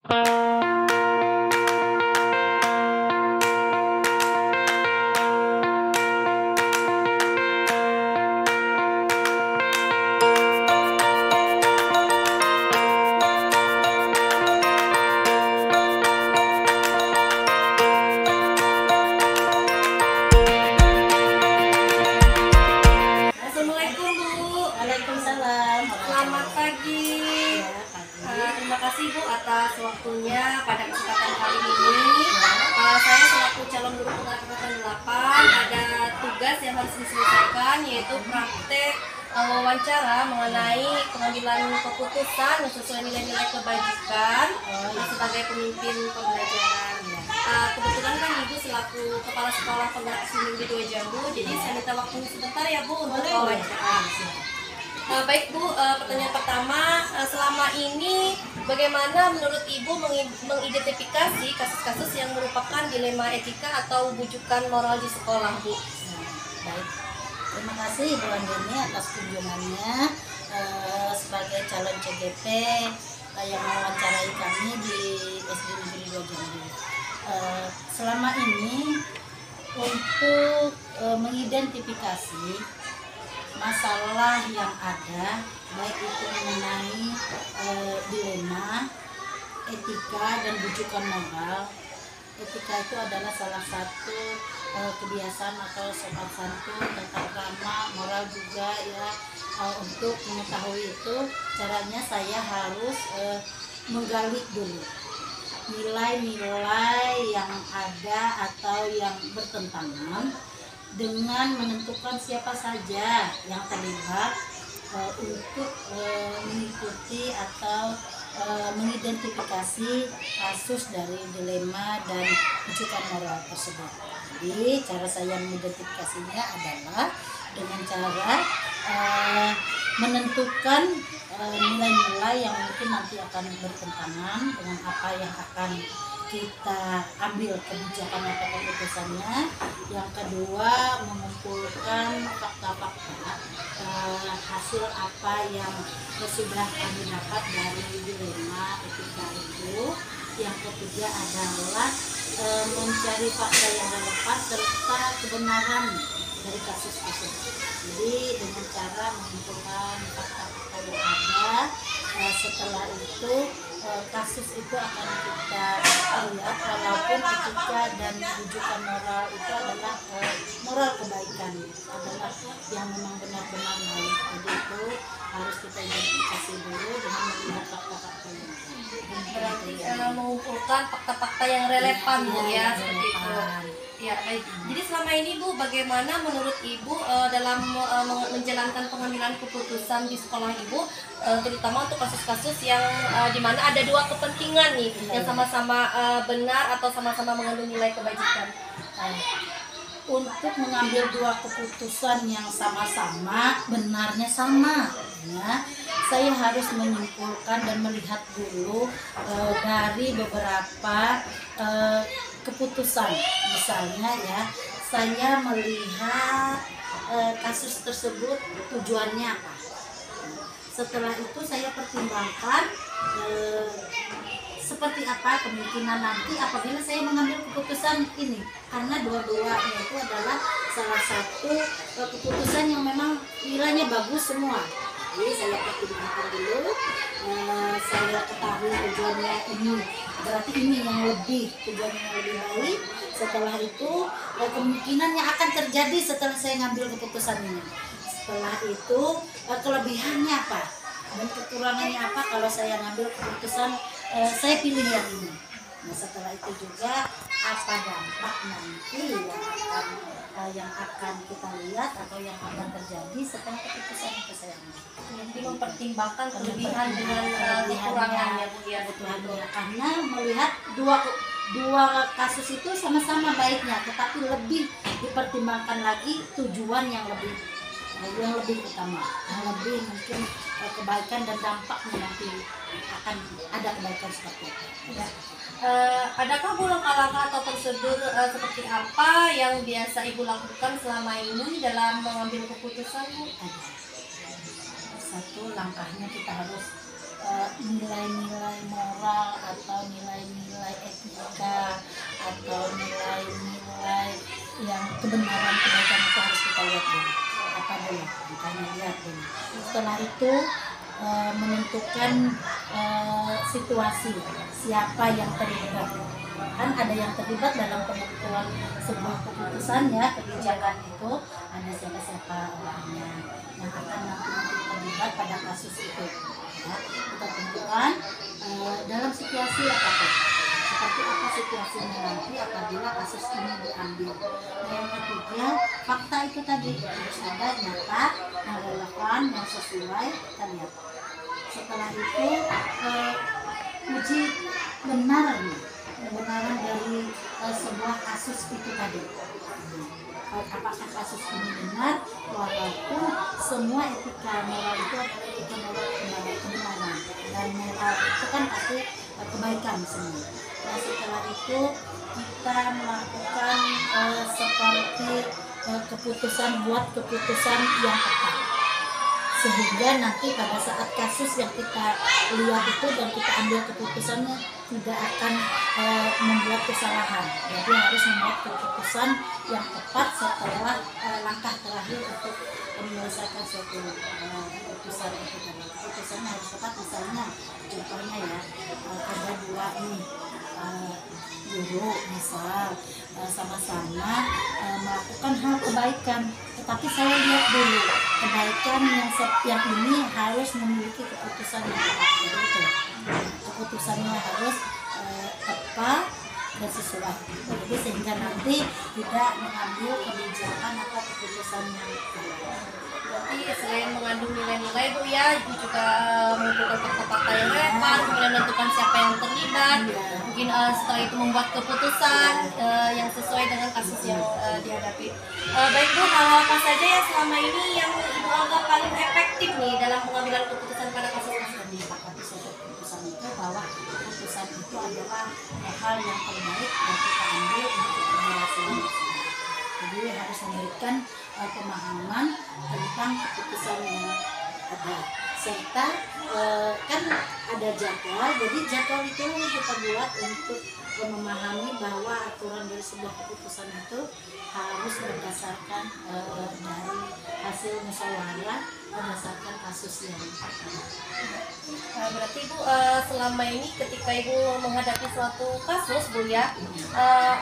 Assalamualaikum Bu. Waalaikumsalam. Selamat pagi. Terima kasih Bu atas waktunya pada kesempatan kali ini. Saya selaku calon guru pengangkatan 8 ada tugas yang harus diselesaikan, yaitu praktek wawancara mengenai pengambilan keputusan sesuai nilai-nilai kebajikan sebagai pemimpin pembelajaran. Kebetulan kan Ibu selaku kepala sekolah penggerak seni di 2 Jambu, jadi saya minta waktu sebentar ya Bu untuk wawancara. Baik Bu, pertanyaan pertama, selama ini bagaimana menurut Ibu mengidentifikasi kasus-kasus yang merupakan dilema etika atau bujukan moral di sekolah Bu? Baik, terima kasih Bu Andini atas kunjungannya sebagai calon CGP yang mewawancarai kami di SD Negeri 2 Jambu. Selama ini untuk mengidentifikasi masalah yang ada, baik itu mengenai dilema, etika, dan bujukan moral. Etika itu adalah salah satu kebiasaan atau sopan santun, tata krama, moral juga ya. Untuk mengetahui itu, caranya saya harus menggali dulu nilai-nilai yang ada atau yang bertentangan dengan menentukan siapa saja yang terlibat untuk mengikuti atau mengidentifikasi kasus dari dilema dan bujukan moral tersebut. Jadi cara saya mengidentifikasinya adalah dengan cara menentukan nilai-nilai yang mungkin nanti akan bertentangan dengan apa yang akan kita ambil kebijakan atau keputusannya. Yang kedua, mengumpulkan fakta-fakta hasil apa yang sudah kami dapat dari dilema etika itu. Yang ketiga adalah mencari fakta yang relevan serta kebenaran dari kasus tersebut. Jadi dengan cara mengumpulkan fakta-fakta yang ada, setelah itu kasus itu akan kita lihat walaupun etika dan rujukan moral itu adalah moral kebaikan, adalah yang memang benar-benar baik. Jadi itu harus kita identifikasi dulu dengan melihat fakta-fakta yang Berarti mengumpulkan fakta-fakta yang relevan Bu ya, seperti itu. Ya, baik. Jadi selama ini Bu, bagaimana menurut Ibu dalam menjalankan pengambilan keputusan di sekolah Ibu, terutama untuk kasus-kasus yang dimana ada dua kepentingan nih, yang sama-sama benar atau sama-sama mengandung nilai kebajikan? Untuk mengambil dua keputusan yang sama-sama benarnya sama ya, saya harus menyimpulkan dan melihat dulu dari beberapa keputusan. Misalnya ya, saya melihat kasus tersebut tujuannya apa. Setelah itu saya pertimbangkan seperti apa kemungkinan nanti apabila saya mengambil keputusan ini, karena dua-duanya itu adalah salah satu keputusan yang memang nilainya bagus semua. Jadi saya pertimbangkan dulu, saya ketahui tujuannya ini, berarti ini yang lebih tujuannya yang lebih baik. Setelah itu kemungkinan yang akan terjadi setelah saya ngambil keputusan ini. Setelah itu kelebihannya apa dan kekurangannya apa kalau saya ngambil keputusan saya pilih yang ini. Nah setelah itu juga apa dampak nanti yang akan kita lihat atau yang akan terjadi setelah keputusan itu saya ambil. Jadi mempertimbangkan kelebihan dengan kekurangannya Bu ya. Karena melihat dua kasus itu sama-sama baiknya, tetapi lebih dipertimbangkan lagi tujuan yang lebih utama, yang lebih mungkin kebaikan dan dampaknya nanti akan ada kebaikan seperti itu. Ya. Adakah Bu langkah-langkah atau prosedur seperti apa yang biasa Ibu lakukan selama ini dalam mengambil keputusan Bu? Ada. Satu langkahnya kita harus nilai-nilai moral atau nilai kebenaran kebaikan itu harus kita lihat dulu apa dulu, makanya lihat dulu. Setelah itu menentukan situasi siapa yang terlibat. Kan ada yang terlibat dalam penentuan sebuah keputusan ya, kebijakan itu ada siapa-siapa orangnya yang akan nanti terlibat pada kasus itu ya. Kita tentukan dalam situasi apapun, seperti apa situasinya nanti apabila kasus ini diambil. Yang ketiga, fakta itu tadi harus ada nyata, yang relevan, yang sesuai, kita lihat. Setelah itu uji kebenaran dari sebuah kasus itu tadi. Apakah kasus ini benar, walaupun semua etika moral itu adalah etika moral kebenaran, dan moral itu kan pasti kebaikan semua. Nah setelah itu kita melakukan seperti buat keputusan yang tepat, sehingga nanti pada saat kasus yang kita lihat itu dan kita ambil keputusannya tidak akan membuat kesalahan. Jadi harus membuat keputusan yang tepat setelah langkah terakhir untuk menyelesaikan suatu keputusan itu. Keputusannya harus tepat. Misalnya contohnya ya, ada dua nih guru misal sama-sama melakukan hal kebaikan, tetapi saya lihat dulu kebaikan yang ini harus memiliki keputusan yang tepat. Itu keputusannya harus tepat dan sesuai. Jadi sehingga nanti tidak mengambil kebijakan atau keputusan yang salah. Berarti selain mengandung nilai-nilai Bu ya, Ibu juga mengumpulkan fakta-fakta yang relevan, kemudian menentukan siapa yang terlibat, mungkin setelah itu membuat keputusan yang sesuai dengan kasus yang dihadapi. Baik Bu, hal apa saja yang selama ini yang Ibu anggap paling efektif nih dalam pengambilan keputusan pada kasus-kasus ini? Keputusan itu bahwa keputusan itu adalah hal yang terbaik dan kita ambil untuk keberhasilan. Jadi harus memberikan pemahaman tentang keputusan yang ada, serta kan ada jadwal. Jadi jadwal itu kita buat untuk memahami bahwa aturan dari sebuah keputusan itu harus berdasarkan dari hasil musyawarah berdasarkan kasus yang berarti Bu, selama ini ketika Ibu menghadapi suatu kasus Bu ya,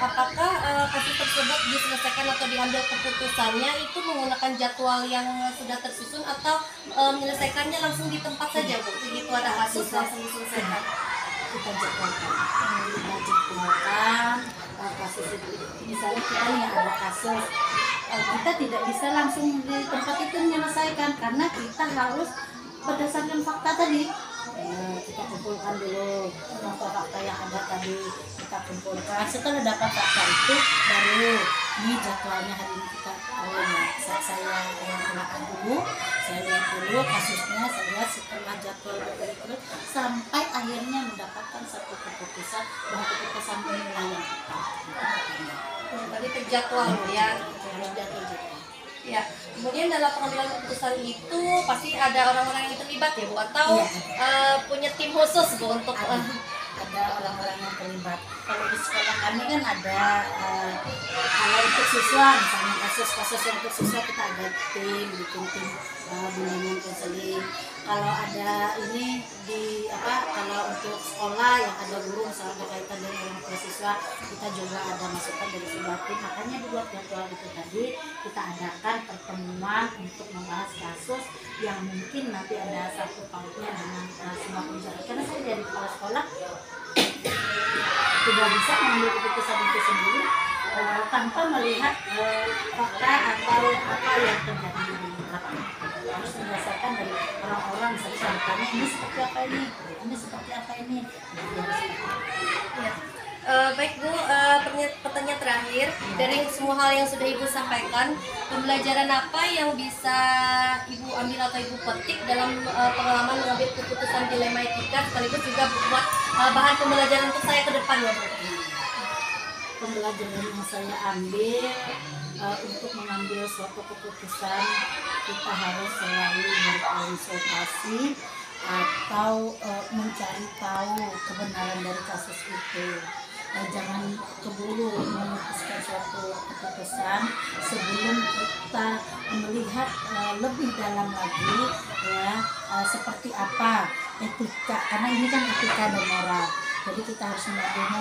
apakah kasus tersebut diselesaikan atau diambil keputusannya itu menggunakan jadwal yang sudah tersusun atau menyelesaikannya langsung di tempat saja Bu? Begitu ada kasus langsung diselesaikan? kita jadwalkan kasus itu. Misalnya kita nih ada kasus, kita tidak bisa langsung di tempat itu menyelesaikan karena kita harus berdasarkan fakta tadi. Kita kumpulkan dulu fakta yang ada tadi, kita kumpulkan. Setelah dapat fakta itu baru ini jadwalnya hari ini kita saya telaah dulu, saya lihat dulu kasusnya, saya lihat setelah jadwal berikut sampai akhirnya mendapatkan satu keputusan bahwa keputusan inilah yang tepat. Tadi terjadwal ya. Harus jadwal. Ya, kemudian dalam pengambilan keputusan itu pasti ada orang-orang yang terlibat ya Bu, atau punya tim khusus Bu untuk ada orang-orang yang terlibat. Kalau di sekolah kami kan ada kalau untuk siswa, misalnya kasus-kasus yang untuk siswa kita ada tim, bikin tim bimbingan konseling. Kalau ada ini kalau untuk sekolah yang ada guru misalnya berkaitan dengan orang tua siswa, kita juga ada masukan dari sebuah tim. Makanya dibuat jadwal itu tadi, kita adakan pertemuan untuk membahas kasus yang mungkin nanti ada satu pautnya dengan sebuah kebijakan. Karena saya dari kepala sekolah tidak bisa mengambil keputusan itu sendiri tanpa melihat fakta atau apa yang terjadi di lapangan. Harus berdasarkan dari orang-orang, misalnya bertanya ini seperti apa ini. ya. Baik Bu, pertanyaan terakhir, dari semua hal yang sudah Ibu sampaikan, pembelajaran apa yang bisa Ibu ambil atau Ibu petik dalam pengalaman mengambil keputusan dilema etika, sekaligus juga buat bahan pembelajaran untuk saya ke depan ya Bu? Pembelajaran yang saya ambil untuk mengambil suatu keputusan, kita harus selalu berkonsultasi atau mencari tahu kebenaran dari kasus itu. jangan keburu memutuskan suatu keputusan sebelum kita melihat lebih dalam lagi ya, seperti apa etika, karena ini kan etika dan moral. Jadi kita harus mengambilnya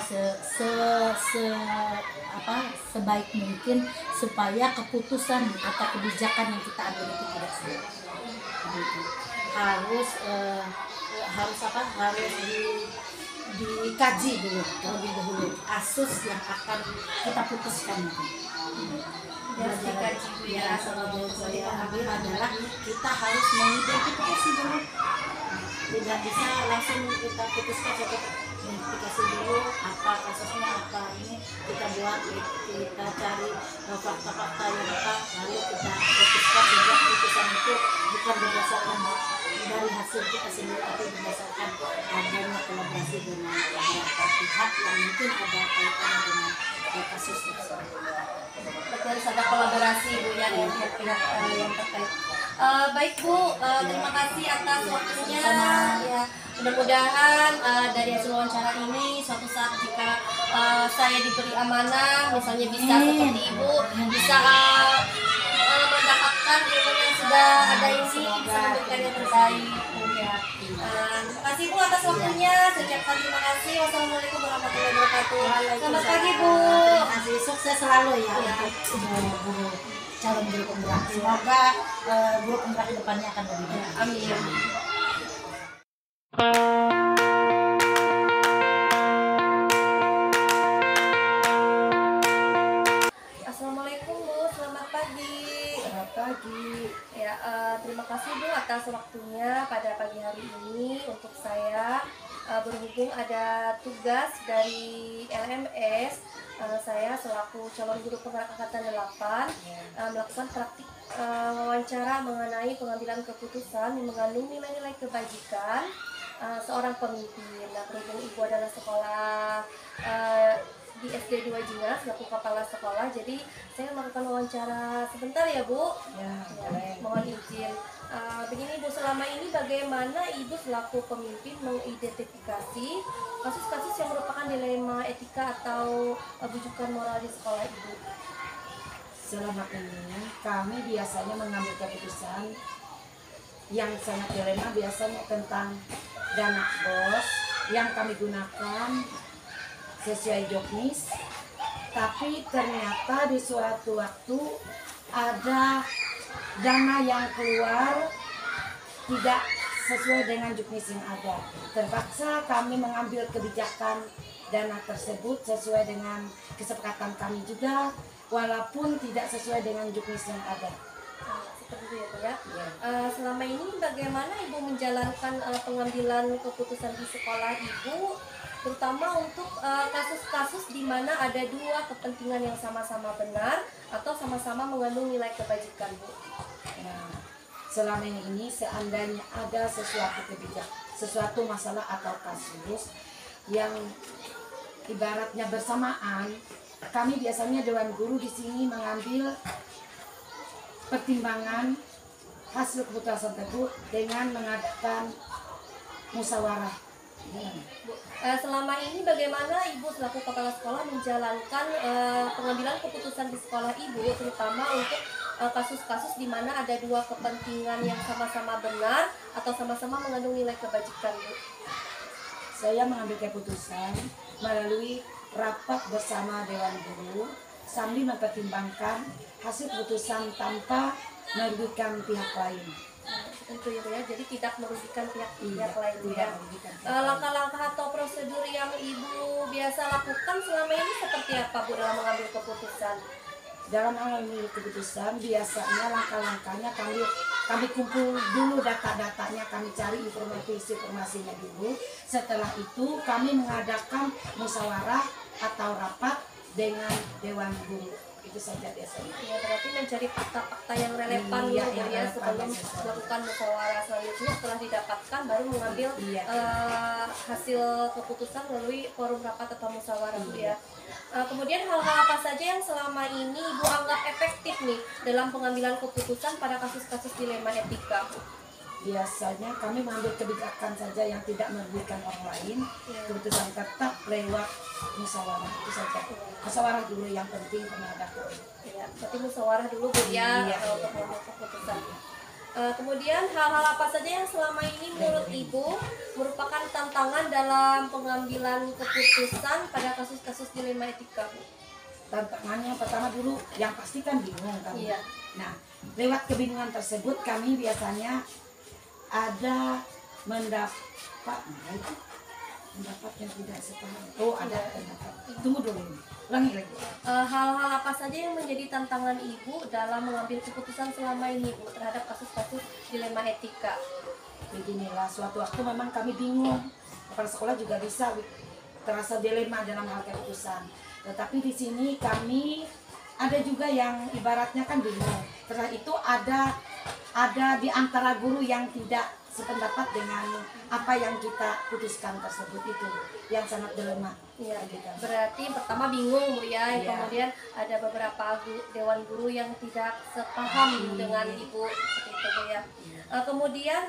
sebaik mungkin supaya keputusan atau kebijakan yang kita ambil itu tidak salah. Gitu. Harus dikaji dulu terlebih dahulu kasus yang akan kita putuskan itu. Harus dikaji ya. Yang saya ambil adalah kita harus mengidentifikasi dulu. Tidak bisa langsung kita putuskan, kita identifikasi dulu apa kasusnya, apa ini kita buat, kita cari fakta-fakta yang apa, lalu kita putuskan. Sehingga putusan itu bukan berdasarkan dari hasil kita sendiri, tapi berdasarkan adanya kolaborasi dengan beberapa pihak yang mungkin ada kaitannya dengan kasus tersebut. Berarti harus ada kolaborasi Bu ya dengan pihak-pihak yang terkait. Baik Bu, terima kasih atas waktunya. Ya, mudah-mudahan dari hasil wawancara ini suatu saat jika saya diberi amanah, misalnya bisa seperti Ibu, bisa mendapatkan ilmu yang sudah ada ini, bisa memberikan yang terbaik. Ya. Terima kasih Bu atas waktunya. Saya ucapkan terima kasih. Wassalamualaikum warahmatullahi wabarakatuh. Selamat pagi Bu. Terima kasih, sukses selalu ya untuk guru calon guru penggerak. Semoga guru penggerak depannya akan lebih baik. Amin. Assalamualaikum Bu, selamat pagi. Selamat pagi. Ya, terima kasih Bu atas waktunya pada pagi hari ini untuk saya. Berhubung ada tugas dari LMS, saya selaku calon guru penggerak angkatan 8 melakukan praktik wawancara mengenai pengambilan keputusan yang mengandung nilai-nilai kebajikan seorang pemimpin. Nah, berhubung Ibu adalah sekolah di SD 2 Jingas selaku kepala sekolah, jadi saya melakukan wawancara sebentar ya Bu. Ya, Mohon izin. Begini Bu, selama ini bagaimana Ibu selaku pemimpin mengidentifikasi kasus-kasus yang merupakan dilema etika atau bujukan moral di sekolah Ibu? selama ini kami biasanya mengambil keputusan yang sangat dilema, biasanya tentang dana bos yang kami gunakan sesuai joknis, tapi ternyata di suatu waktu ada dana yang keluar tidak sesuai dengan juknis yang ada. Terpaksa kami mengambil kebijakan dana tersebut sesuai dengan kesepakatan kami juga, walaupun tidak sesuai dengan juknis yang ada. Seperti itu ya Bu ya. Selama ini bagaimana Ibu menjalankan pengambilan keputusan di sekolah Ibu, terutama untuk kasus-kasus di mana ada dua kepentingan yang sama-sama benar atau sama-sama mengandung nilai kebajikan Bu? Nah, selama ini seandainya ada sesuatu masalah atau kasus yang ibaratnya bersamaan, kami biasanya Dewan Guru di sini mengambil pertimbangan hasil keputusan tersebut dengan mengadakan musyawarah. Selama ini bagaimana Ibu selaku kepala sekolah menjalankan pengambilan keputusan di sekolah Ibu, terutama untuk kasus-kasus di mana ada dua kepentingan yang sama-sama benar atau sama-sama mengandung nilai kebajikan Bu? Saya mengambil keputusan melalui rapat bersama Dewan Guru sambil mempertimbangkan hasil keputusan tanpa merugikan pihak lain. Tentu itu ya, jadi tidak merugikan pihak lain tidak ya. merugikan pihak lain. Langkah-langkah atau prosedur yang Ibu biasa lakukan selama ini seperti apa Bu dalam mengambil keputusan? Dalam mengambil keputusan biasanya langkah-langkahnya kami kumpul dulu data-datanya, kami cari informasinya dulu. Setelah itu kami mengadakan musyawarah atau rapat dengan Dewan Guru. Itu saja biasanya. Ya, berarti mencari fakta-fakta yang relevan Iya, ya, yang ya relevan sebelum dan sesuai. melakukan musyawarah. Selanjutnya setelah didapatkan baru mengambil Iya. hasil keputusan melalui forum rapat atau musyawarah Bu Iya. ya. Kemudian hal-hal apa saja yang selama ini Ibu anggap efektif nih dalam pengambilan keputusan pada kasus-kasus dilema etika Bu? biasanya kami mengambil kebijakan saja yang tidak merugikan orang lain. Iya. Keputusan tetap lewat musyawarah, itu saja. Musyawarah dulu yang penting mengadakan. Ya, berarti musyawarah dulu Bu ya Iya, untuk mengambil keputusan. Kemudian hal-hal apa saja yang selama ini menurut Ibu merupakan tantangan dalam pengambilan keputusan pada kasus-kasus dilema etika, Bu? Tantangannya pertama dulu yang pasti kan bingung kan. Iya. Nah, lewat kebingungan tersebut kami biasanya ada mendapat yang tidak sepaham. Oh, ada pendapat. Tunggu dulu. Ulangi lagi. Hal-hal apa saja yang menjadi tantangan Ibu dalam mengambil keputusan selama ini, Bu, terhadap kasus-kasus dilema etika? Beginilah, suatu waktu memang kami bingung. Kepala sekolah juga bisa terasa dilema dalam hal keputusan. Tetapi di sini kami ada juga yang ibaratnya kan bingung. Setelah itu ada di antara guru yang tidak sependapat dengan apa yang kita putuskan tersebut, itu yang sangat dilema. Iya, Gitu. berarti pertama bingung Bu ya, Iya. kemudian ada beberapa dewan guru yang tidak sepaham dengan Ibu seperti itu Bu ya. Kemudian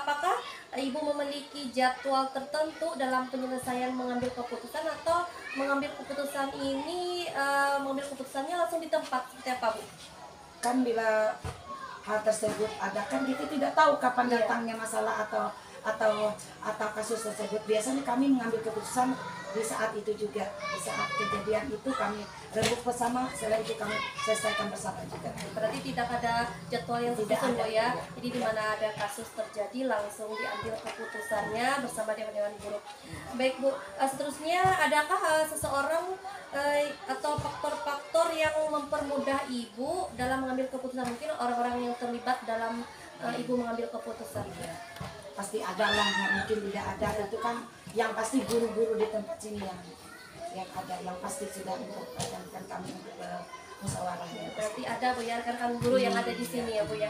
apakah Ibu memiliki jadwal tertentu dalam penyelesaian mengambil keputusan, atau mengambil keputusan ini mengambil keputusannya langsung di tempat seperti apa Bu? Kan bila hal tersebut ada, kan kita tidak tahu kapan Iya. datangnya masalah atau kasus tersebut. Biasanya kami mengambil keputusan di saat itu juga, di saat kejadian itu kami rembuk bersama, setelah itu kami selesaikan bersama juga. Berarti tidak ada jadwal yang Tidak tersusun ada, Bu ya. iya. Jadi di mana ada kasus terjadi langsung diambil keputusannya bersama dewan-dewan guru. Baik Bu, seterusnya adakah seseorang atau faktor-faktor yang mempermudah Ibu dalam mengambil keputusan, mungkin orang-orang yang terlibat dalam Ibu mengambil keputusan? Pasti ada lah, nggak mungkin tidak ada. Itu kan yang pasti guru-guru di tempat sini yang ada, yang pasti sudah memperkenalkan kami untuk musyawarah. Berarti ada Bu ya, rekan-rekan guru yang ada di sini ya Bu ya.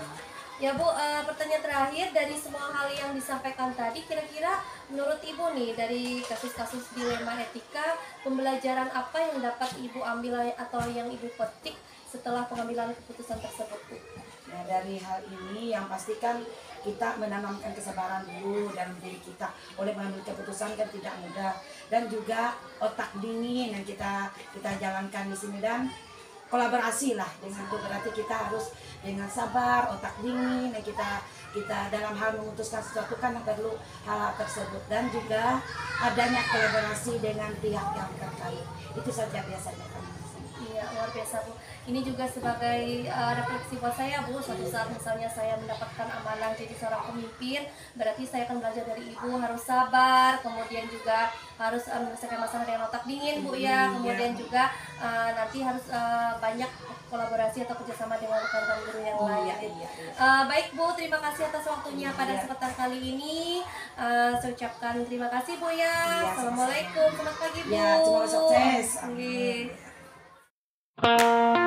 Ya Bu, pertanyaan terakhir dari semua hal yang disampaikan tadi, kira-kira menurut Ibu nih dari kasus-kasus dilema etika, pembelajaran apa yang dapat Ibu ambil atau yang Ibu petik setelah pengambilan keputusan tersebut Bu? Nah, dari hal ini yang pastikan kita menanamkan kesabaran dulu dalam diri kita. Oleh mengambil keputusan kan tidak mudah, dan juga otak dingin yang kita jalankan di sini, dan kolaborasi lah. Dengan itu berarti kita harus dengan sabar, otak dingin, dan kita dalam hal memutuskan sesuatu kan perlu hal tersebut, dan juga adanya kolaborasi dengan pihak yang terkait. Itu saja biasanya kami. Iya, luar biasa Bu. Ini juga sebagai refleksi buat saya Bu, suatu saat misalnya saya mendapatkan amanah jadi seorang pemimpin, berarti saya akan belajar dari Ibu harus sabar, kemudian juga harus menyelesaikan masalah dengan otak dingin Bu ya, kemudian juga nanti harus banyak kolaborasi atau kerjasama dengan rekan-rekan guru yang lain. Baik Bu, terima kasih atas waktunya pada kesempatan kali ini. Saya ucapkan terima kasih Bu ya. Assalamualaikum, selamat pagi Bu. Ya, semoga sukses. Oke. Amin.